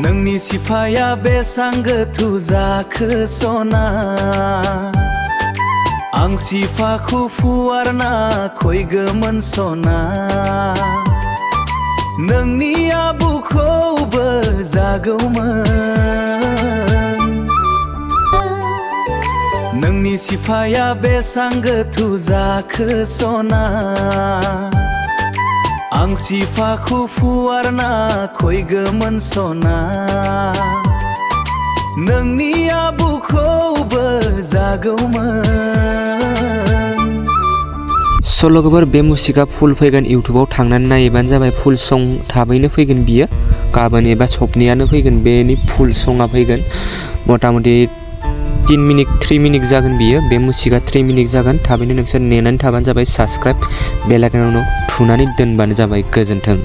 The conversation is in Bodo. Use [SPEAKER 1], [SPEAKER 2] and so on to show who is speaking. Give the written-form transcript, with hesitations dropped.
[SPEAKER 1] नोंनि सिफाया बेसां गोथौ जाखो सना आं सिफाखौ फुवारना खयगोमोन सना नोंनि आबुखौबो जागौमोन नोंनि सिफाया बेसां गोथौ जाखो सना आं सिफाखौ फुवारना खयगोमोन सना नोंनि आबुखौबो जागौमोन।
[SPEAKER 2] सल'खौबो बे मुसिका फुल फैगोन इउटुबाव थांनानै नायबानो जाबाय फुल सं थाबैनो फैगोन बियो गाबोन एबा सबनियानो फैगोन बेनि फुल सङा फैगोन मथा मथि 3 मिनिट जागोन बियो बे मुसिका 3 मिनिट जागोन थाबैनो नोंसोर नेनानै थाबानो जाबाय साबस्क्राइब बेल आइकनआव थुनानै दोनबानो जाबाय गोजोन्थों।